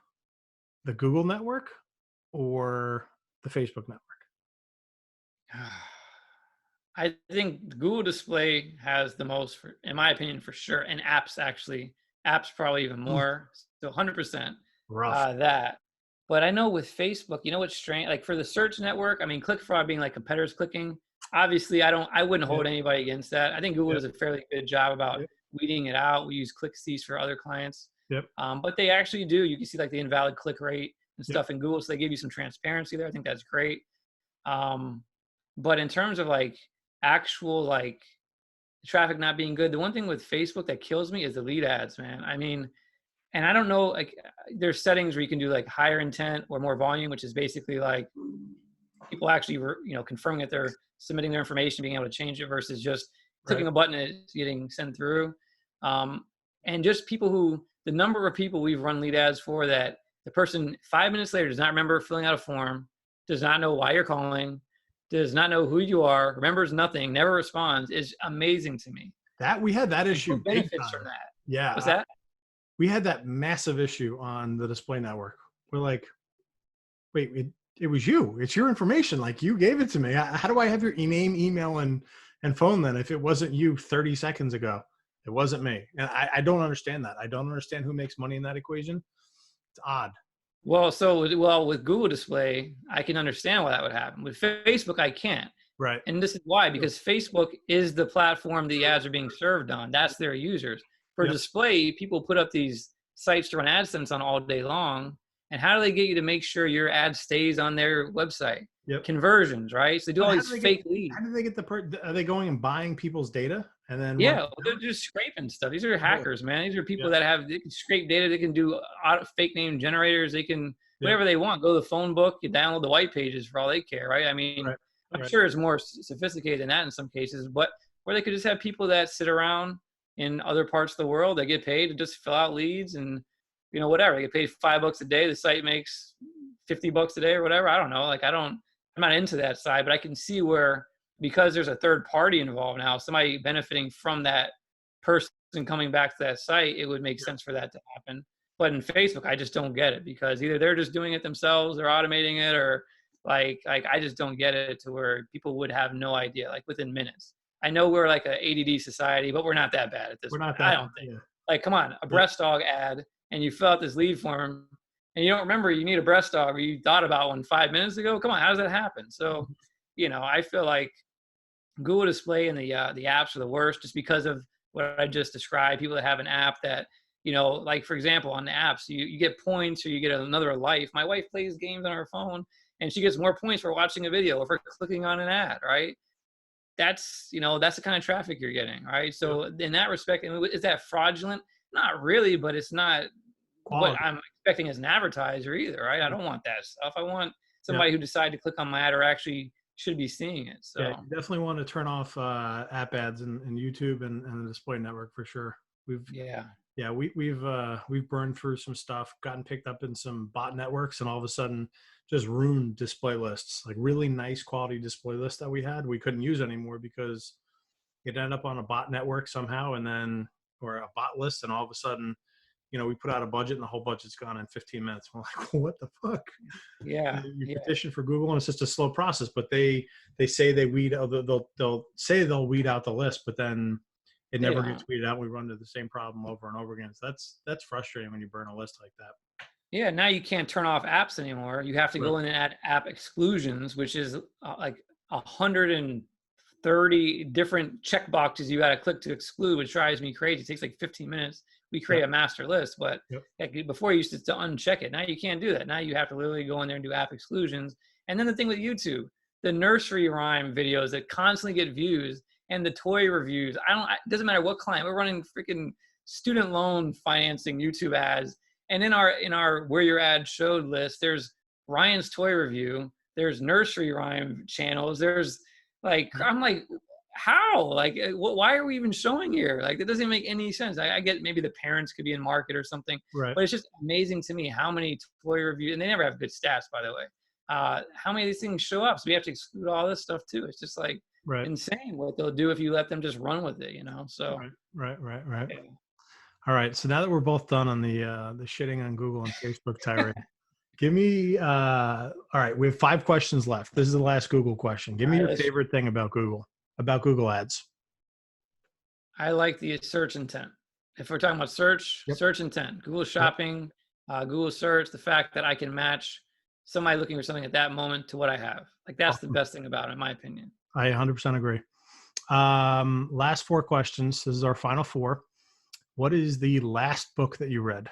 the Google network or the Facebook network? I think Google Display has the most, in my opinion, for sure, and apps probably even Mm, more. So 100% rough. that. But I know with Facebook, what's strange? Like for the search network, I mean, click fraud being like competitors clicking. Obviously, I wouldn't hold Yep. anybody against that. I think Google Yep. does a fairly good job about Yep. weeding it out. We use ClickSees for other clients, Yep. but they actually do. You can see like the invalid click rate and Yep. stuff in Google, so they give you some transparency there. I think that's great. Um, but in terms of like actual like traffic not being good, the one thing with Facebook that kills me is the lead ads, man. I mean, and I don't know, like there's settings where you can do like higher intent or more volume, which is basically like people actually confirming that they're submitting their information, being able to change it versus just clicking Right. a button and it's getting sent through. And just the number of people we've run lead ads for that the person 5 minutes later does not remember filling out a form, does not know why you're calling, does not know who you are, remembers nothing, never responds, is amazing to me. That we had that And issue who big benefits time. from that? Yeah. What's that? We had that massive issue on the display network. We're like, wait, it was you. It's your information. Like you gave it to me. How do I have your name, email, and phone then if it wasn't you 30 seconds ago? It wasn't me. And I don't understand that. I don't understand who makes money in that equation. It's odd. Well, with Google Display, I can understand why that would happen. With Facebook, I can't. Right. And this is why, because Facebook is the platform the ads are being served on. That's their users. For Yep. display, people put up these sites to run AdSense on all day long. And how do they get you to make sure your ad stays on their website? Yep. Conversions, right? So they do all these fake leads. How do they get are they going and buying people's data and then? Yeah, they're just scraping stuff. These are hackers, man. These are people that they can scrape data. They can do fake name generators. They can whatever they want. Go to the phone book. You download the white pages for all they care, right? I mean, Right. I'm sure it's more sophisticated than that in some cases, but where they could just have people that sit around in other parts of the world that get paid to just fill out leads and whatever. They get paid $5 a day. The site makes $50 a day or whatever. I don't know. Like I'm not into that side, but I can see where, because there's a third party involved now, somebody benefiting from that person coming back to that site, it would make sense for that to happen. But in Facebook, I just don't get it, because either they're just doing it themselves, they're automating it, or like I just don't get it to where people would have no idea, like within minutes. I know we're like an ADD society, but we're not that bad at this We're point. not I that. don't think. Yeah. Like, come on, a breast dog ad, and you fill out this lead form, and you don't remember you need a breast dog, or you thought about one 5 minutes ago. Come on, how does that happen? So, I feel like Google Display and the apps are the worst, just because of what I just described. People that have an app that, like for example, on the apps, you get points or you get another life. My wife plays games on her phone, and she gets more points for watching a video or for clicking on an ad, right? That's the kind of traffic you're getting, right? So in that respect, is that fraudulent? Not really, but it's not what Quality. I'm expecting as an advertiser either, right? I don't want that stuff. I want Yeah. somebody who decided to click on my ad or actually should be seeing it. So Yeah, you definitely want to turn off app ads in YouTube and the display network for sure. We've burned through some stuff, gotten picked up in some bot networks, and all of a sudden just ruined display lists, like really nice quality display lists that we couldn't use anymore because it ended up on a bot network somehow, or a bot list, and all of a sudden, we put out a budget and the whole budget's gone in 15 minutes. We're like, what the fuck? You petition for Google and it's just a slow process, but they say they'll say they'll weed out the list, but then it never gets weeded out. We run into the same problem over and over again. So that's frustrating when you burn a list like that. Yeah, now you can't turn off apps anymore. You have to go in and add app exclusions, which is like 130 different check boxes you got to click to exclude, which drives me crazy. It takes like 15 minutes. We create a master list, but before you used to uncheck it. Now you can't do that. Now you have to literally go in there and do app exclusions. And then the thing with YouTube, the nursery rhyme videos that constantly get views and the toy reviews. It doesn't matter what client. We're running freaking student loan financing YouTube ads. And in our where your ad showed list, there's Ryan's toy review, there's nursery rhyme channels, there's I'm like, how? Like, why are we even showing here? Like, it doesn't make any sense. I get maybe the parents could be in market or something, right? But it's just amazing to me how many toy reviews, and they never have good stats, by the way. How many of these things show up? So we have to exclude all this stuff too. It's just like insane what they'll do if you let them just run with it, So Right. Yeah. All right. So now that we're both done on the shitting on Google and Facebook tirade, give me all right. We have 5 questions left. This is the last Google question. Give me your favorite thing about Google ads. I like the search intent. If we're talking about search intent, Google Shopping, Google Search, the fact that I can match somebody looking for something at that moment to what I have. Like, that's the best thing about it, in my opinion. I 100% agree. Last 4 questions. This is our final 4. What is the last book that you read?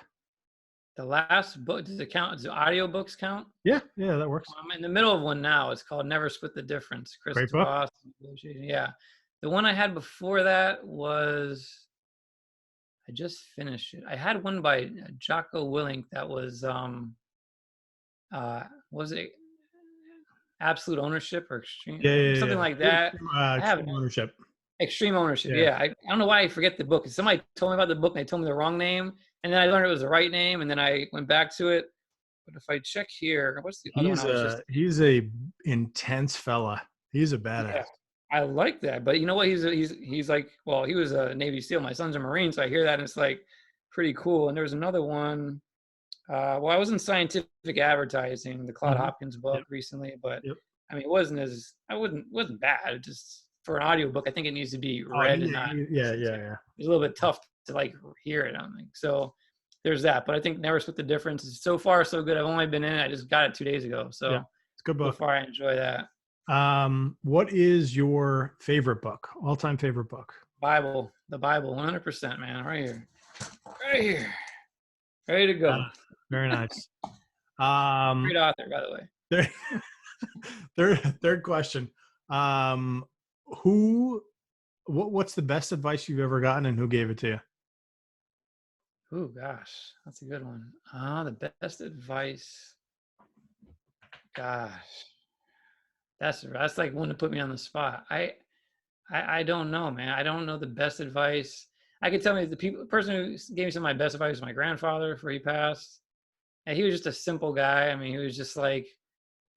The last book, does it count? Does audio books count? Yeah, that works. I'm in the middle of one now. It's called Never Split the Difference. Great book. Ross. Yeah. The one I had before that was, I just finished it. I had one by Jocko Willink that was it Absolute Ownership or Extreme? Something like that. Extreme Ownership. Extreme Ownership. Yeah. I don't know why I forget the book. Somebody told me about the book and they told me the wrong name. And then I learned it was the right name. And then I went back to it. But if I check here, what's the other one? He's a intense fella. He's a badass. Yeah, I like that. But you know what? He's like, well, he was a Navy SEAL. My son's a Marine. So I hear that and it's like pretty cool. And there was another one. I was in scientific advertising, the Claude Hopkins book recently, but I mean, it wasn't bad. It just, for an audiobook, I think it needs to be read and not. Yeah. It's a little bit tough to like hear it. I don't think so. There's that, but I think Never Split the Difference is so far so good. I've only been in it. I just got it 2 days ago, so it's a good book. So far, I enjoy that. What is your favorite book? All-time favorite book? Bible, the Bible, 100%, man. Right here, ready to go. Very nice. Great author, by the way. Third question. What's the best advice you've ever gotten, and who gave it to you? Oh gosh, that's a good one. The best advice. Gosh, that's like one to put me on the spot. I don't know, man. I don't know the best advice. I could tell me the person who gave me some of my best advice was my grandfather before he passed. And he was just a simple guy. I mean, he was just like,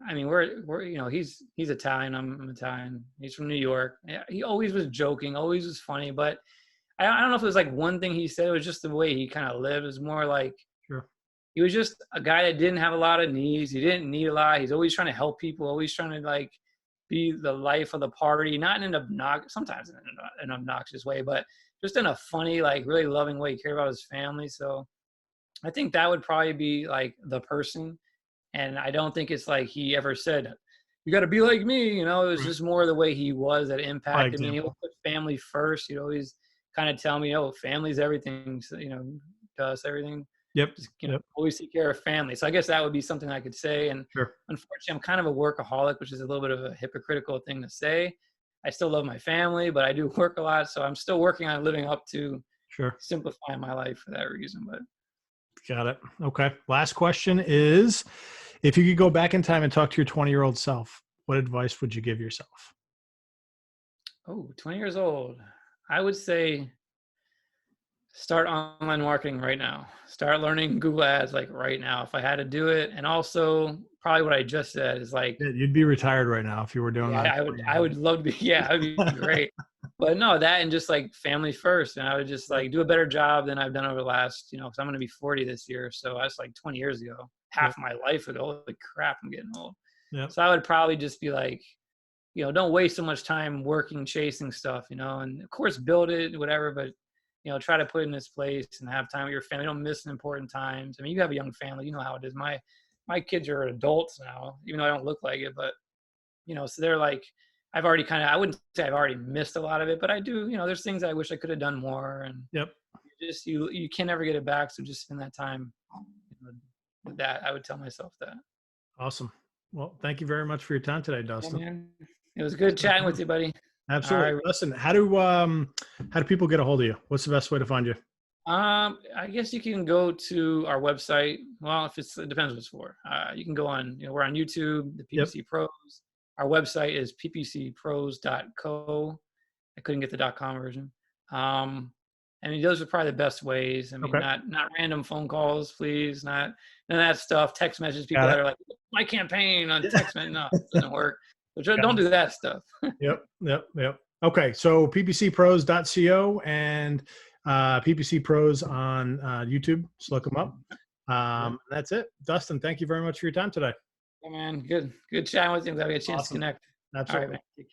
I mean, we're he's Italian. I'm Italian. He's from New York. He always was joking, always was funny. But I don't know if it was like one thing he said. It was just the way he kind of lived. It was more like, he was just a guy that didn't have a lot of needs. He didn't need a lot. He's always trying to help people. Always trying to like, be the life of the party, not in an obnoxious, sometimes in an obnoxious way, but just in a funny, like really loving way. He cared about his family. So I think that would probably be like the person. And I don't think it's like he ever said, you got to be like me. You know, it was Right. just more the way he was that By impacted me. And he would example. put family first. He'd always kind of tell me, oh, family's everything. So, to us, everything. Yep. Just, Yep. always take care of family. So I guess that would be something I could say. And Sure. unfortunately, I'm kind of a workaholic, which is a little bit of a hypocritical thing to say. I still love my family, but I do work a lot. So I'm still working on living up to Sure. simplifying my life for that reason. But Got it. Okay. Last question is, if you could go back in time and talk to your 20-year-old self, what advice would you give yourself? 20 years old, I would say start online marketing right now. Start learning Google Ads like right now if I had to do it. And also probably what I just said is like, Yeah, you'd be retired right now if you were doing yeah, that. I would love to be, yeah, that would be great. But no, that and just like family first. And I would just Yep. like do a better job than I've done over the last, because I'm going to be 40 this year. So that's like 20 years ago, Yep. half my life ago. Holy crap, I'm getting old. Yep. So I would probably just be like, don't waste so much time working, chasing stuff, and of course build it, whatever, but try to put it in this place and have time with your family. Don't miss important times. I mean, you have a young family, you know how it is. My kids are adults now, even though I don't look like it, but so they're like, I've already I wouldn't say I've already missed a lot of it, but I do, there's things I wish I could have done more, and Yep. you can never get it back. So just spend that time with that. I would tell myself that. Awesome. Well, thank you very much for your time today, Yeah, Dustin. man. It was good It's been chatting fun. with you, buddy. All Absolutely. right. Listen, how do people get a hold of you? What's the best way to find you? I guess you can go to our website. Well, it depends what it's for. You can go on, we're on YouTube, the Yep. PPC Pros. Our website is ppcpros.co. I couldn't get the .com version. I mean, those are probably the best ways. I mean, Okay. not random phone calls, please. Not none of that stuff. Text messages. People Got that it. are like, my campaign on Yeah. text message. No, it doesn't work. So Got don't it. do that stuff. Yep. Yep. Yep. Okay. So ppcpros.co and PPC Pros on YouTube. Just look them up. Yeah, That's it. Dustin, thank you very much for your time today. man. Good chatting with you. I'm glad we had a chance to Awesome. connect. All right, Absolutely. man.